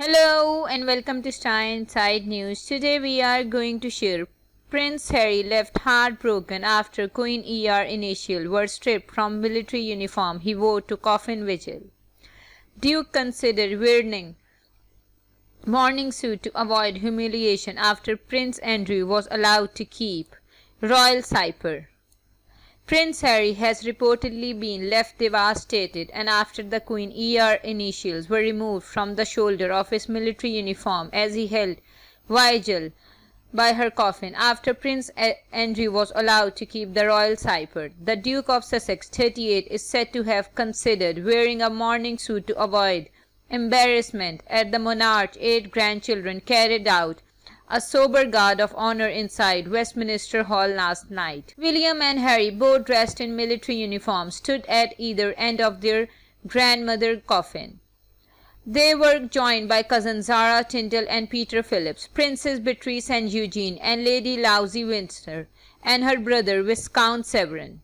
Hello and welcome to Star Inside News. Today we are going to share Prince Harry left heartbroken after Queen initial were stripped from military uniform he wore to coffin vigil. Duke considered wearing mourning suit to avoid humiliation after Prince Andrew was allowed to keep royal cipher. Prince Harry has reportedly been left devastated and after the Queen initials were removed from the shoulder of his military uniform as he held vigil by her coffin after Prince Andrew was allowed to keep the royal cipher. The Duke of Sussex, 38, is said to have considered wearing a mourning suit to avoid embarrassment as the monarch's 8 grandchildren carried out a sober guard of honor inside Westminster Hall last night. William and Harry, both dressed in military uniforms, stood at either end of their grandmother's coffin. They were joined by cousins Zara, Tindall and Peter Phillips, Princess Beatrice and Eugenie, and Lady Louise Windsor, and her brother Viscount Severn.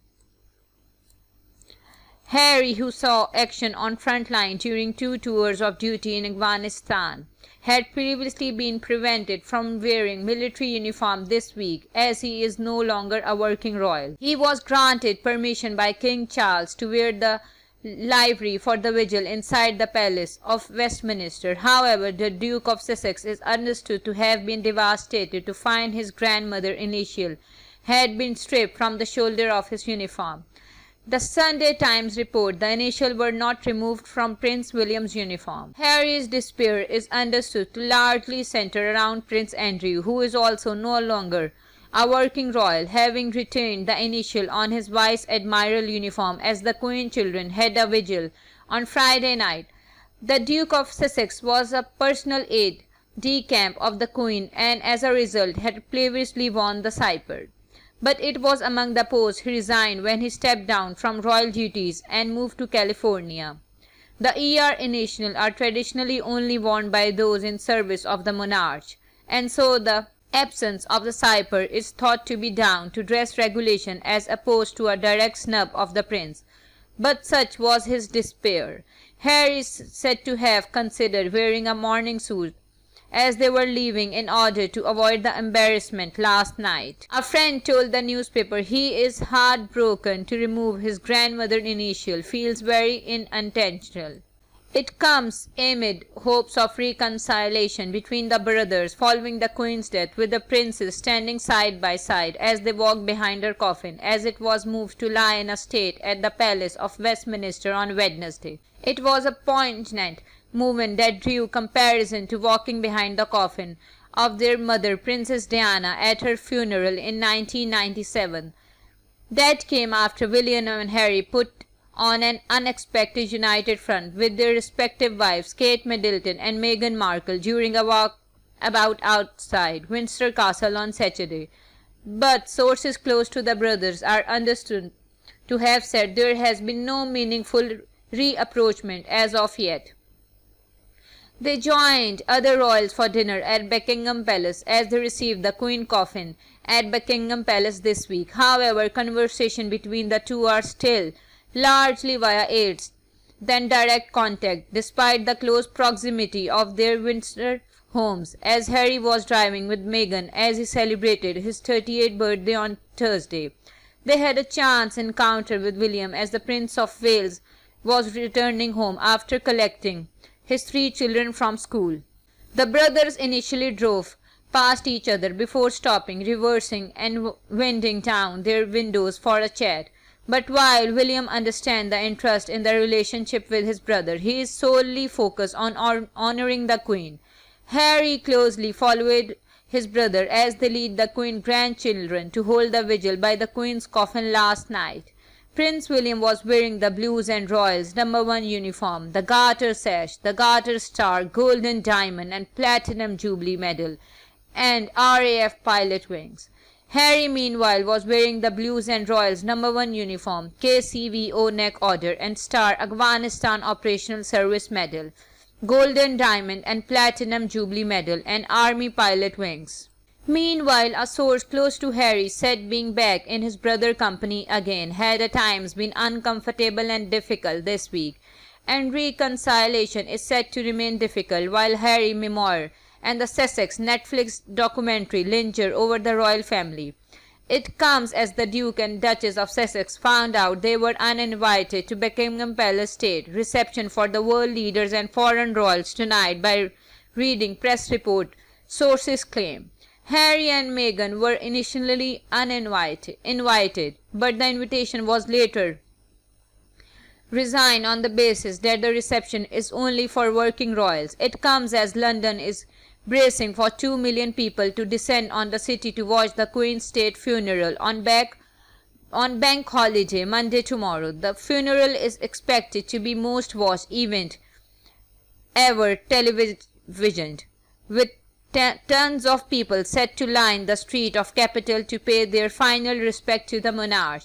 Harry, who saw action on front line during 2 tours of duty in Afghanistan, had previously been prevented from wearing military uniform this week as he is no longer a working royal. He was granted permission by King Charles to wear the livery for the vigil inside the Palace of Westminster. However, the Duke of Sussex is understood to have been devastated to find his grandmother initial had been stripped from the shoulder of his uniform. The Sunday Times report the initials were not removed from Prince William's uniform. Harry's despair is understood to largely center around Prince Andrew, who is also no longer a working royal, having retained the initial on his vice admiral uniform as the Queen children had a vigil on Friday night. The Duke of Sussex was a personal aide de camp of the Queen and as a result had previously worn the cipher. But it was among the posts he resigned when he stepped down from royal duties and moved to California. The initials are traditionally only worn by those in service of the monarch, and so the absence of the cipher is thought to be down to dress regulation as opposed to a direct snub of the prince. But such was his despair. Harry is said to have considered wearing a mourning suit as they were leaving in order to avoid the embarrassment last night. A friend told the newspaper he is heartbroken to remove his grandmother's initial, feels very unintentional. It comes amid hopes of reconciliation between the brothers following the Queen's death, with the princes standing side by side as they walked behind her coffin as it was moved to lie in a state at the Palace of Westminster on Wednesday. It was a poignant movement that drew comparison to walking behind the coffin of their mother Princess Diana at her funeral in 1997. That came after William and Harry put on an unexpected united front with their respective wives Kate Middleton and Meghan Markle during a walk about outside Windsor Castle on Saturday. But sources close to the brothers are understood to have said there has been no meaningful reapproachment as of yet. They joined other royals for dinner at Buckingham Palace as they received the Queen coffin at Buckingham Palace this week. However, conversation between the two are still largely via aides than direct contact, despite the close proximity of their Windsor homes, as Harry was driving with Meghan as he celebrated his 38th birthday on Thursday. They had a chance encounter with William as the Prince of Wales was returning home after collecting his 3 children from school. The brothers initially drove past each other before stopping, reversing and winding down their windows for a chat. But while William understands the interest in the relationship with his brother, he is solely focused on honoring the Queen. Harry closely followed his brother as they lead the Queen's grandchildren to hold the vigil by the Queen's coffin last night. Prince William was wearing the Blues and Royals #1 uniform, the Garter sash, the Garter star, golden diamond and platinum jubilee medal, and RAF pilot wings. Harry, meanwhile, was wearing the Blues and Royals #1 uniform, KCVO neck order and star Afghanistan operational service medal, golden diamond and platinum jubilee medal, and army pilot wings. Meanwhile, a source close to Harry said being back in his brother's company again had at times been uncomfortable and difficult this week, and reconciliation is said to remain difficult, while Harry memoir and the Sussex Netflix documentary linger over the royal family. It comes as the Duke and Duchess of Sussex found out they were uninvited to Buckingham Palace State reception for the world leaders and foreign royals tonight by reading press report, sources claim. Harry and Meghan were initially invited, but the invitation was later resigned on the basis that the reception is only for working royals. It comes as London is bracing for 2 million people to descend on the city to watch the Queen's state funeral on bank holiday Monday tomorrow. The funeral is expected to be most watched event ever televisioned, with tons of people set to line the street of capital to pay their final respect to the monarch.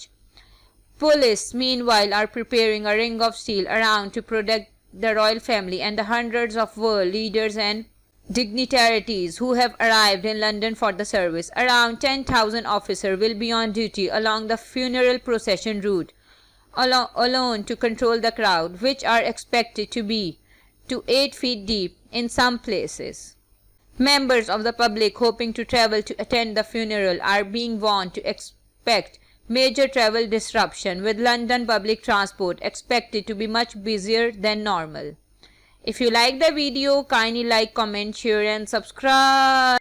Police, meanwhile, are preparing a ring of steel around to protect the royal family and the hundreds of world leaders and dignitaries who have arrived in London for the service. Around 10,000 officers will be on duty along the funeral procession route, alone to control the crowd, which are expected to be to 8 feet deep in some places. Members of the public hoping to travel to attend the funeral are being warned to expect major travel disruption, with London public transport expected to be much busier than normal. If you like the video, kindly like, comment, share and subscribe.